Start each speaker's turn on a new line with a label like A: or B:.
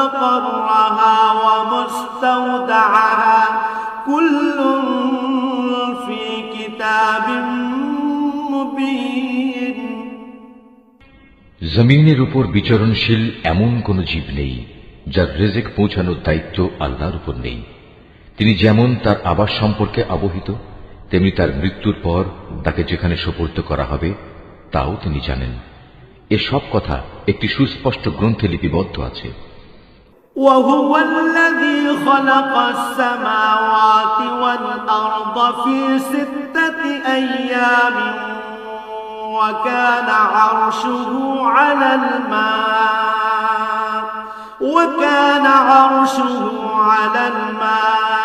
A: مستقرها ومستودعها كل في كتاب مبين
B: জমিনের উপর বিচরণশীল এমন কোন জীব নেই যার রিজিক পৌঁছানোর দায়িত্ব আল্লাহর উপর নেই। তিনি যেমন তার আবাস সম্পর্কে অবহিত, তেমনি তার মৃত্যুর পর তাকে যেখানে সোপর্দ করা হবে তাও তিনি জানেন। এসব কথা একটি সুস্পষ্ট গ্রন্থে লিপিবদ্ধ আছে।
A: وهو الذي خلق السماوات والأرض في 6 أيام وكان عرشه على الماء